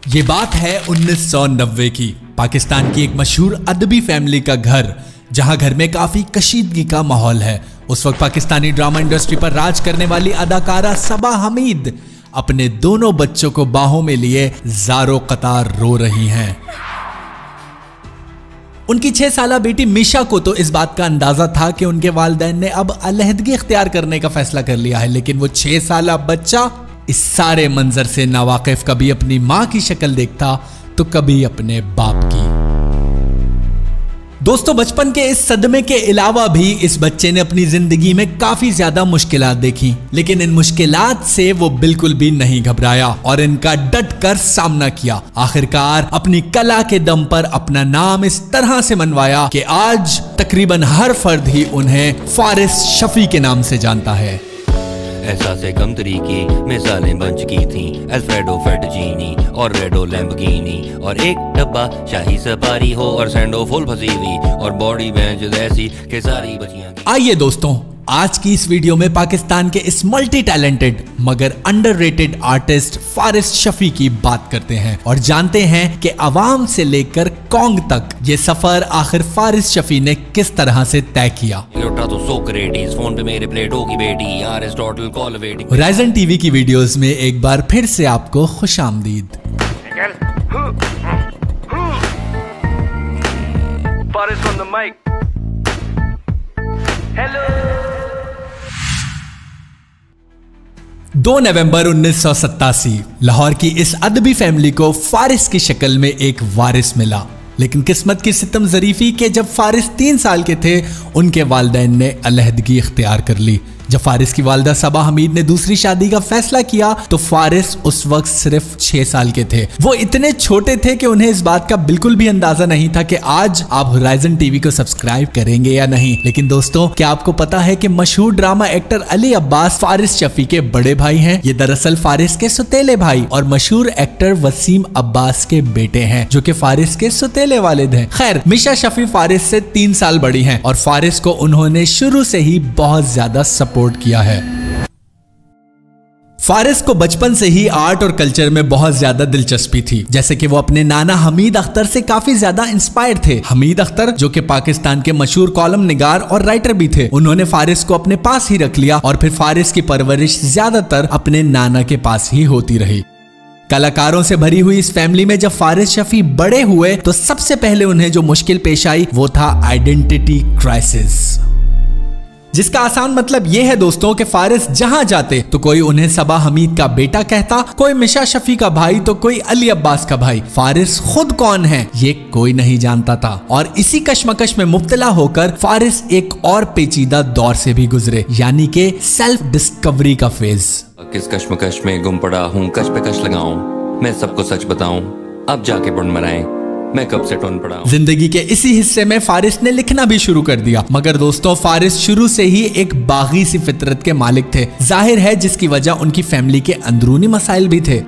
ये बात है 1990 की पाकिस्तान की एक मशहूर अदबी फैमिली का घर, जहां घर में काफी कशीदगी का माहौल है। उस वक्त पाकिस्तानी ड्रामा इंडस्ट्री पर राज करने वाली अदाकारा सबा हमीद अपने दोनों बच्चों को बाहों में लिए ज़ारो कतार रो रही हैं। उनकी 6 साला बेटी मिशा को तो इस बात का अंदाजा था कि उनके वालिदैन ने अब अलहदगी इख्तियार करने का फैसला कर लिया है, लेकिन वो 6 साला बच्चा इस सारे मंजर से नावाकिफ, कभी अपनी मां की शक्ल देखता तो कभी अपने बाप की। दोस्तों, बचपन के इस सदमे के अलावा भी इस बच्चे ने अपनी जिंदगी में काफी ज्यादा मुश्किलात देखी, लेकिन इन मुश्किलात से वो बिल्कुल भी नहीं घबराया और इनका डट कर सामना किया। आखिरकार अपनी कला के दम पर अपना नाम इस तरह से मनवाया कि आज तकरीबन हर फर्द ही उन्हें फारिस शफी के नाम से जानता है। एहसासे कम तरीकी मिसालें बन चुकी थी, अल्फ्रेडो फेटजीनी और रेडो लैम्बोर्गिनी, और एक डब्बा शाही सफारी हो और सैंडो फुल फंसी हुई और बॉडी बेंच ऐसी के सारी बचियां। आइए दोस्तों, आज की इस वीडियो में पाकिस्तान के इस मल्टी टैलेंटेड मगर अंडररेटेड आर्टिस्ट फारिस शफी की बात करते हैं और जानते हैं कि अवाम से लेकर कौंग तक ये सफर आखिर फारिस शफी ने किस तरह से तय किया। फोन पे मेरे प्लेटो की बेटी Aristotle call waiting. Ryzen TV की वीडियोस में एक बार फिर से आपको खुशामदीद। Faris on the mic. Hello. 2 नवंबर 1987 लाहौर की इस अदबी फैमिली को फारिस की शक्ल में एक वारिस मिला, लेकिन किस्मत की सितम ज़रीफी के जब फारिस 3 साल के थे उनके वालिदैन ने अलहदगी इख्तियार कर ली। जब फारिस की वालिदा सबा हमीद ने दूसरी शादी का फैसला किया तो फारिस उस वक्त सिर्फ 6 साल के थे। वो इतने छोटे थे कि उन्हें इस बात का बिल्कुल भी अंदाजा नहीं था कि आज आप राइजन टीवी को सब्सक्राइब करेंगे या नहीं। लेकिन दोस्तों, क्या आपको पता है कि मशहूर ड्रामा एक्टर अली अब्बास फारिस शफी के बड़े भाई हैं? ये दरअसल फारिस के सुतेले भाई और मशहूर एक्टर वसीम अब्बास के बेटे हैं, जो कि फारिस के सुतेले वालिद हैं। खैर, मिशा शफी फारिस से 3 साल बड़ी हैं और फारिस को उन्होंने शुरू से ही बहुत ज्यादा सपोर्ट किया है। फारिस को बचपन से ही आर्ट और कल्चर में बहुत ज्यादा दिलचस्पी थी, जैसे कि वो अपने नाना हमीद अख्तर से काफी ज्यादा इंस्पायर थे। हमीद अख्तर जो कि पाकिस्तान के मशहूर कॉलम निगार और राइटर भी थे, उन्होंने फारिस को अपने पास ही रख लिया और फिर फारिस की परवरिश ज्यादातर अपने नाना के पास ही होती रही। कलाकारों से भरी हुई इस फैमिली में जब फारिस शफी बड़े हुए तो सबसे पहले उन्हें जो मुश्किल पेश आई वो था आइडेंटिटी क्राइसिस, जिसका आसान मतलब यह है दोस्तों कि फारिस जहां जाते तो कोई उन्हें सबा हमीद का बेटा कहता, कोई मिशा शफी का भाई तो कोई अली अब्बास का भाई। फारिस खुद कौन है ये कोई नहीं जानता था और इसी कश्मकश में मुब्तला होकर फारिस एक और पेचीदा दौर से भी गुजरे, यानी कि सेल्फ डिस्कवरी का फेज। किस कश्मकश में गुम पड़ा हूँ, कश पे कश लगाऊं, मैं सबको सच बताऊं, अब जाके बुन मराएं, मैं कब से टोन पड़ा हूं। जिंदगी के इसी हिस्से में फारिस ने लिखना भी शुरू कर दिया, मगर दोस्तों फारिस शुरू से ही एक बागी सी फितरत के मालिक थे, जाहिर है जिसकी वजह उनकी फैमिली के अंदरूनी मसाइल भी थे।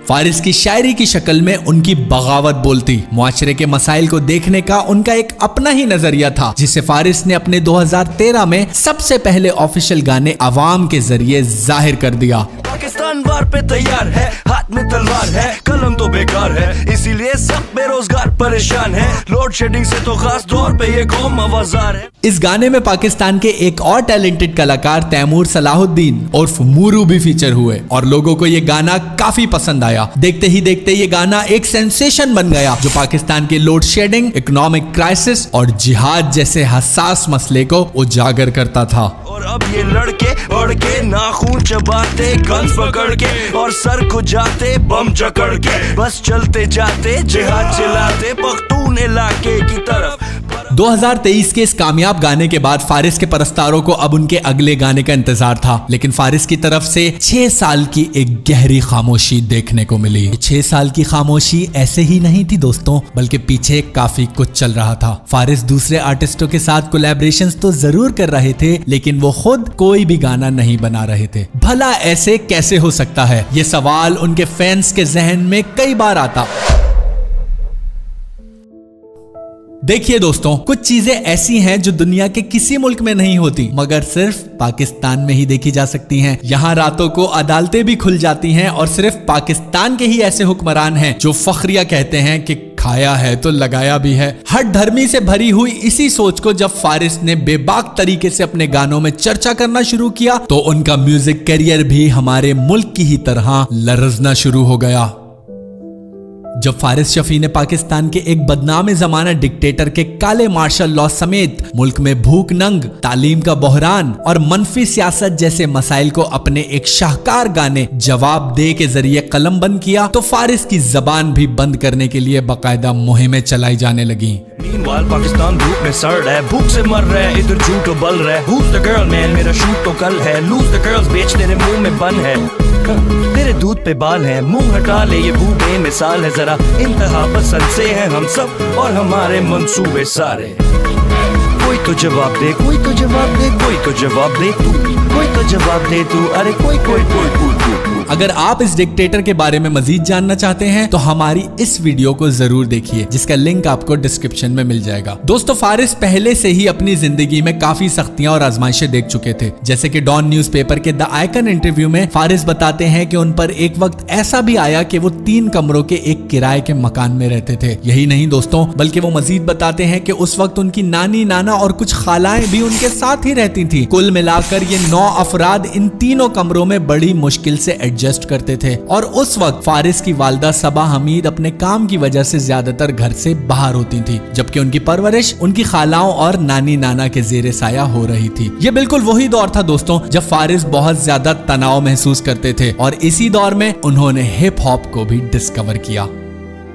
फारिस की शायरी की शक्ल में उनकी बगावत बोलती, मुआशरे के मसाइल को देखने का उनका एक अपना ही नजरिया था, जिसे फारिस ने अपने 2013 में सबसे पहले ऑफिशियल गाने अवाम के जरिए जाहिर कर दिया। पाकिस्तान वार पे तैयार है, हाथ में तलवार है, कलम तो बेकार है, इसीलिए सब बेरोजगार परेशान है, लोड शेडिंग से तो खास तौर पे ये कौम आवाजार है। इस गाने में पाकिस्तान के एक और टैलेंटेड कलाकार तैमूर सलाहुद्दीन उर्फ मूरू भी फीचर हुए और लोगों को ये गाना काफी पसंद आया। देखते ही देखते ये गाना एक सेंसेशन बन गया, जो पाकिस्तान के लोड शेडिंग, इकोनॉमिक क्राइसिस और जिहाद जैसे हसास मसले को उजागर करता था। और अब ये लड़के बढ़ के नाखून चबाते, गन्स पकड़ के और सर को जाते बम जकड़ के, बस चलते जाते जिहाद चलाते पख्तून इलाके की तरफ। 2023 के इस कामयाब गाने के बाद फारिस के परस्तारों को अब उनके अगले गाने का इंतजार था, लेकिन फारिस की तरफ से 6 साल की एक गहरी खामोशी देखने को मिली। 6 साल की खामोशी ऐसे ही नहीं थी दोस्तों, बल्कि पीछे काफी कुछ चल रहा था। फारिस दूसरे आर्टिस्टों के साथ कोलैबोरेशंस तो जरूर कर रहे थे, लेकिन वो खुद कोई भी गाना नहीं बना रहे थे। भला ऐसे कैसे हो सकता है, ये सवाल उनके फैंस के जहन में कई बार आता। देखिए दोस्तों, कुछ चीजें ऐसी हैं जो दुनिया के किसी मुल्क में नहीं होती मगर सिर्फ पाकिस्तान में ही देखी जा सकती हैं। यहाँ रातों को अदालतें भी खुल जाती हैं और सिर्फ पाकिस्तान के ही ऐसे हुक्मरान हैं जो फखरिया कहते हैं कि खाया है तो लगाया भी है। हट धर्मी से भरी हुई इसी सोच को जब फारिस ने बेबाक तरीके से अपने गानों में चर्चा करना शुरू किया तो उनका म्यूजिक करियर भी हमारे मुल्क की ही तरह लरजना शुरू हो गया। जब फारिस शफी ने पाकिस्तान के एक बदनाम जमाना डिक्टेटर के काले मार्शल लॉ समेत मुल्क में भूख नंग, तालीम का बहरान और मनफी सियासत जैसे मसाइल को अपने एक शाहकार गाने जवाब दे के जरिए कलम बंद किया तो फारिस की जबान भी बंद करने के लिए बाकायदा मुहिमें चलाई जाने लगी। पाकिस्तान भूख में सड़ रहा है, भूख से मर रहा है, इधर झूठ बल रहा है। Who's the girl man? मेरा शूट तो कल है। Lose the girls बेच तेरे मुंह में बन है, तेरे दूध पे बाल है, मुंह हटा ले ये बूढ़े मिसाल है। जरा इंतहा पसंद से हैं हम सब और हमारे मंसूबे सारे। कोई तो जवाब दे, कोई तो जवाब दे, कोई तो जवाब दे तू, कोई तो जवाब दे तू, अरे कोई कोई कोई कोई। अगर आप इस डिक्टेटर के बारे में मजीद जानना चाहते हैं तो हमारी इस वीडियो को जरूर देखिए जिसका लिंक आपको डिस्क्रिप्शन में मिल जाएगा। दोस्तों, फारिस पहले से ही अपनी जिंदगी में काफी सख्तियां और आजमाइशें देख चुके थे। जैसे कि डॉन न्यूज़पेपर के द आइकन इंटरव्यू में फारिस बताते हैं कि उन पर एक वक्त ऐसा भी आया कि वो 3 कमरों के एक किराए के मकान में रहते थे। यही नहीं दोस्तों, बल्कि वो मजीद बताते हैं कि उस वक्त उनकी नानी, नाना और कुछ खालाएं भी उनके साथ ही रहती थी। कुल मिलाकर ये 9 अफराद इन तीनों कमरों में बड़ी मुश्किल से एडजस्ट करते थे और उस वक्त फारिस की वालदा सबा हमीद अपने काम की वजह से ज्यादातर घर से बाहर होती थी, जबकि उनकी परवरिश उनकी खालाओं और नानी नाना के जेरे साया हो रही थी। ये बिल्कुल वही दौर था दोस्तों जब फारिस बहुत ज्यादा तनाव महसूस करते थे और इसी दौर में उन्होंने हिप हॉप को भी डिस्कवर किया।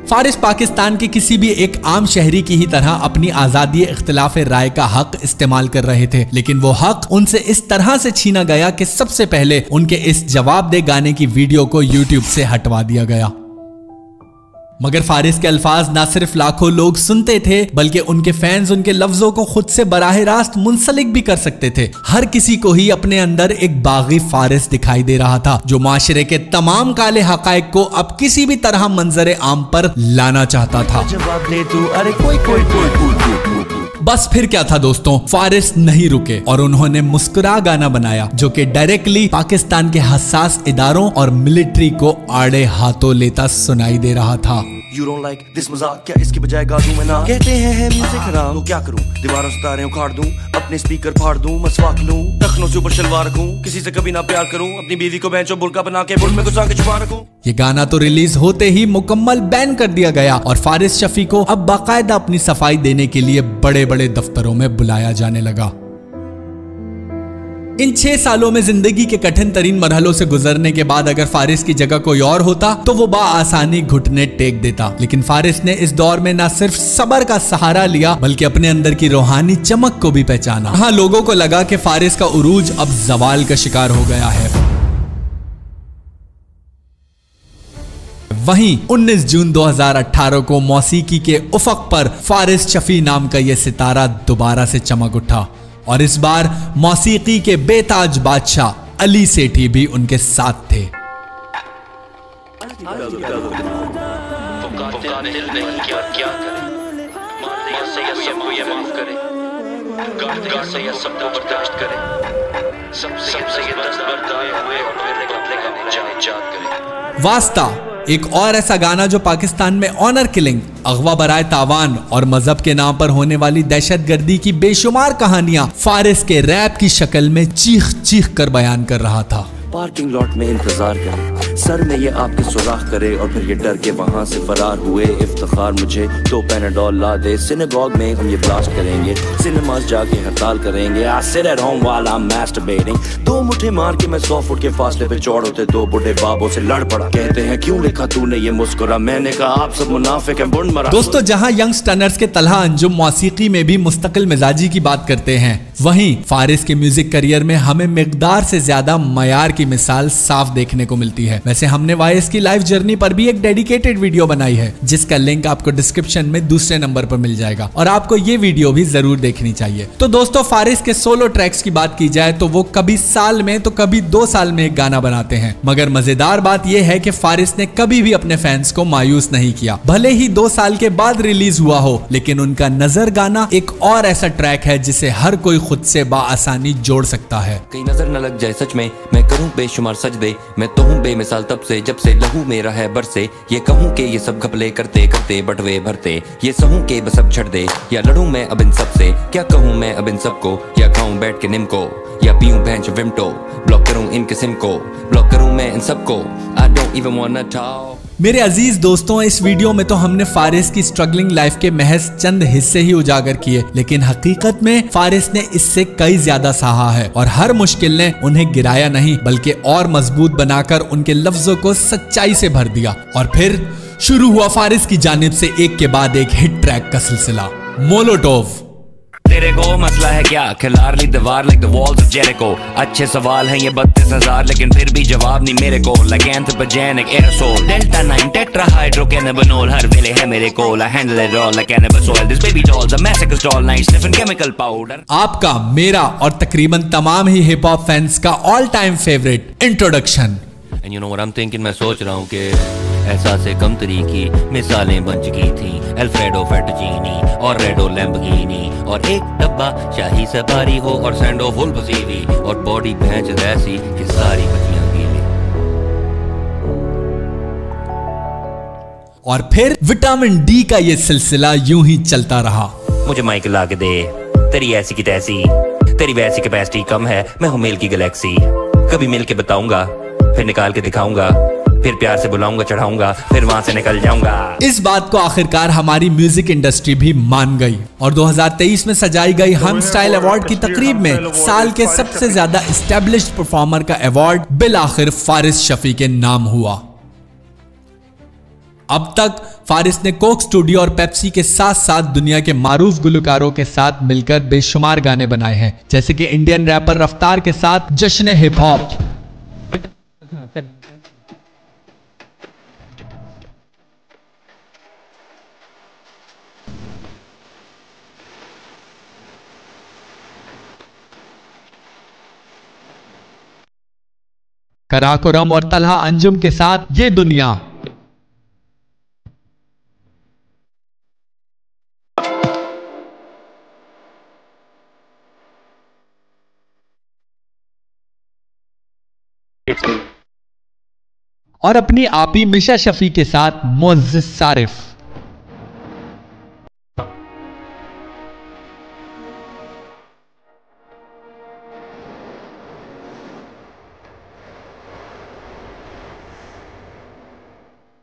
फारिस पाकिस्तान के किसी भी एक आम शहरी की ही तरह अपनी आजादी इख्तिलाफ राय का हक इस्तेमाल कर रहे थे, लेकिन वो हक उनसे इस तरह से छीना गया कि सबसे पहले उनके इस जवाब दे गाने की वीडियो को यूट्यूब से हटवा दिया गया। मगर फारिस के अल्फाज ना सिर्फ लाखों लोग सुनते थे बल्कि उनके फैंस उनके लफ्जों को खुद से बराह रास्त मुंसलिक भी कर सकते थे। हर किसी को ही अपने अंदर एक बागी फारिस दिखाई दे रहा था जो माशरे के तमाम काले हकायक को अब किसी भी तरह मंजरे आम पर लाना चाहता था। जवाब दे तू, अरे कोई कोई कोई कोई। बस फिर क्या था दोस्तों, फारिस नहीं रुके और उन्होंने मुस्कुरा गाना बनाया जो कि डायरेक्टली पाकिस्तान के हसास इदारों और मिलिट्री को आड़े हाथों लेता सुनाई दे रहा था। You don't like this मजाक, क्या इसकी बजाय गा दूं मैं ना? कहते हैं म्यूजिक हराम, तो क्या करूं? दीवारों से तारे उखाड़ दूं, अपने स्पीकर फाड़ दूं, मसवाक लूं, टखनों से ऊपर शलवार रखूं, किसी से कभी ना प्यार करूं, अपनी बीवी को बेंचो बुर्का बना के बुल में घुसा के छुपा रखूं। ये गाना तो रिलीज होते ही मुकम्मल बैन कर दिया गया और फारिस शफी को अब बाकायदा अपनी सफाई देने के लिए बड़े बड़े दफ्तरों में बुलाया जाने लगा। इन 6 सालों में जिंदगी के कठिन तरीन मरहलों से गुजरने के बाद अगर फारिस की जगह कोई और होता तो वो बाआसानी घुटने टेक देता, लेकिन फारिस ने इस दौर में न सिर्फ सब्र का सहारा लिया बल्कि अपने अंदर की रूहानी चमक को भी पहचाना। हाँ, लोगों को लगा कि फारिस का उरूज अब जवाल का शिकार हो गया है। वहीं 19 जून 2018 को मौसीकी के उफक पर फारिस शफी नाम का यह सितारा दोबारा से चमक उठा और इस बार मौसीकी के बेताज बादशाह अली सेठी भी उनके साथ थे। वास्ता एक और ऐसा गाना जो पाकिस्तान में ऑनर किलिंग, अगवा बराए तावान और मजहब के नाम पर होने वाली दहशतगर्दी की बेशुमार कहानियां फारिस के रैप की शक्ल में चीख चीख कर बयान कर रहा था। पार्किंग लॉट में इंतजार करे, सर में ये आपके सुराख करे और फिर ये डर के वहाँ से फरार हुए। इफ्तिखार मुझे तो पैनाडोल ला दे, सिनेगॉग में हम ये ब्लास्ट करेंगे, सिनेमास जाके हड़ताल करेंगे। I sit at home while I'm masturbating, 2 मुठ्ठे मार के मैं 100 फुट के फासले पे चौड़ होते 2 बुढ़े बाबों से लड़ पड़ा। कहते हैं क्यों लिखा तूने ये मुस्कुरा, मैंने कहा आप सब मुनाफिक हैं, बुंड मरा। दोस्तों, जहाँ यंगस्टर्स के तलहा अंजुम मौसीकी में भी मुस्तकिल मिजाजी की बात करते हैं, वहीं फारिस के म्यूजिक करियर में हमें मिकदार से ज्यादा मयार की मिसाल साफ देखने को मिलती है। वैसे हमने वारिस की लाइफ जर्नी पर भी एक डेडिकेटेड वीडियो बनाई है, जिसका लिंक आपको डिस्क्रिप्शन में दूसरे नंबर पर मिल जाएगा और आपको ये वीडियो भी जरूर देखनी चाहिए। तो दोस्तों, फारिस के सोलो ट्रैक्स की बात की जाए तो वो कभी साल में तो कभी 2 साल में एक गाना बनाते हैं, मगर मजेदार बात यह है कि फारिस ने कभी भी अपने फैंस को मायूस नहीं किया। भले ही 2 साल के बाद रिलीज हुआ हो, लेकिन उनका नजर गाना एक और ऐसा ट्रैक है जिसे हर कोई खुद से बाआसानी जोड़ सकता है। कहीं नजर न लग जाए सच में, मैं करूं बेशुमार सजदे, मैं तो हूं बेमिसाल तब से जब से लहू मेरा है बरसे। ये कहूं के ये सब घपले करते करते बटवे भरते, ये सहूं के बस अब छड़ दे, या लड़ूं मैं अब इन सब से। क्या कहूं मैं अब इन सबको, या खाऊं बैठ के निम को, या पीऊं भैंस विमटो, ब्लॉक करूं इनके सिम को, ब्लॉक करूं मैं इन सबको। I don't even wanna talk। मेरे अजीज दोस्तों, इस वीडियो में तो हमने फारिस की स्ट्रगलिंग लाइफ के महज चंद हिस्से ही उजागर किए, लेकिन हकीकत में फारिस ने इससे कई ज्यादा सहा है और हर मुश्किल ने उन्हें गिराया नहीं बल्कि और मजबूत बनाकर उनके लफ्जों को सच्चाई से भर दिया। और फिर शुरू हुआ फारिस की जानिब से एक के बाद एक हिट ट्रैक का सिलसिला, मोलोटोव। तेरे को मसला है क्या, खिलार ली दीवार like the walls of Jericho. अच्छे सवाल हैं ये 32,000, लेकिन फिर भी जवाब नहीं मेरे को। Like anthropogenic aerosol, delta 9 tetrahydrocannabinol, हर वेले है मेरे को। I handle it all like cannabis oil. This baby doll's a massacre doll, nice sniffing chemical powder। आपका, मेरा और तकरीबन तमाम ही हिप हॉप फैंस का all time favourite introduction. And you know what I'm thinking, मैं सोच रहा हूँ कि ऐसा से कम तरीकी मिसालें बन चुकी थी। अल्फ्रेडो फेटजीनी और रेडो लैम्बोर्गिनी, और एक डब्बा शाही सफारी हो और सैंडो फुल पसीवी, और बॉडी भैंस ऐसी कि सारी बचियां गीली। और फिर विटामिन डी का ये सिलसिला यूं ही चलता रहा। मुझे माइक ला के दे, तेरी ऐसी की तैसी, तेरी वैसी कैपेसिटी कम है, मैं हूँ मेल की गैलेक्सी। कभी मिल के बताऊंगा, फिर निकाल के दिखाऊंगा, फिर प्यार से बुलाऊंगा, चढ़ाऊंगा, फिर वहां से निकल जाऊंगा। इस बात को आखिरकार हमारी म्यूजिक इंडस्ट्री भी मान गई और 2023 में सजाई गई हम स्टाइल अवार्ड की तकरीब में साल के सबसे ज्यादा एस्टेब्लिश्ड परफॉर्मर का अवार्ड बिल आखिर फारिस शफी के नाम हुआ। अब तक फारिस ने कोक स्टूडियो और पेप्सी के साथ साथ दुनिया के मारूफ गुलकारों के साथ मिलकर बेशुमार गाने बनाए हैं, जैसे कि इंडियन रैपर रफ्तार के साथ जश्न हिप हॉप, कराकोरम और तलहा अंजुम के साथ ये दुनिया, और अपनी आपी मिशा शफी के साथ मोअज़्ज़िज़ सारिफ।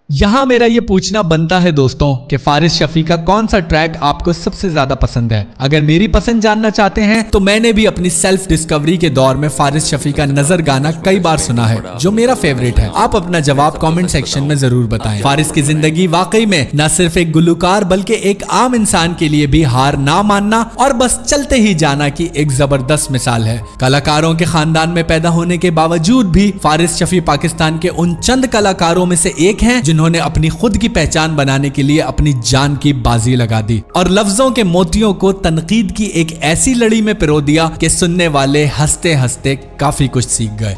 यहां मेरा ये पूछना बनता है दोस्तों कि फारिस शफी का कौन सा ट्रैक आपको सबसे ज्यादा पसंद है। अगर मेरी पसंद जानना चाहते हैं तो मैंने भी अपनी सेल्फ डिस्कवरी के दौर में फारिस शफी का नजर गाना कई बार सुना है, जो मेरा फेवरेट है। आप अपना जवाब कमेंट सेक्शन में जरूर बताएं। फारिस की जिंदगी वाकई में न सिर्फ एक गुलकार बल्कि एक आम इंसान के लिए भी हार ना मानना और बस चलते ही जाना की एक जबरदस्त मिसाल है। कलाकारों के खानदान में पैदा होने के बावजूद भी फारिस शफी पाकिस्तान के उन चंद कलाकारों में से एक हैं जिन्होंने अपनी खुद की पहचान बनाने के लिए अपनी जान की बाजी लगा दी और लफ्जों के मोतियों को तनकीद की एक ऐसी लड़ी में पिरो दिया कि सुनने वाले हंसते हंसते काफी कुछ सीख गए।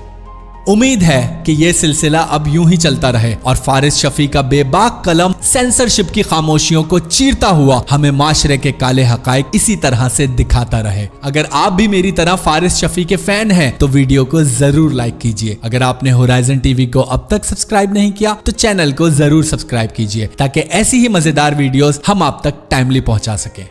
उम्मीद है कि यह सिलसिला अब यूं ही चलता रहे और फारिस शफी का बेबाक कलम सेंसरशिप की खामोशियों को चीरता हुआ हमें माशरे के काले हकायक इसी तरह से दिखाता रहे। अगर आप भी मेरी तरह फारिस शफी के फैन हैं तो वीडियो को जरूर लाइक कीजिए। अगर आपने होराइजन टीवी को अब तक सब्सक्राइब नहीं किया तो चैनल को जरूर सब्सक्राइब कीजिए ताकि ऐसी ही मजेदार वीडियोस हम आप तक टाइमली पहुंचा सकें।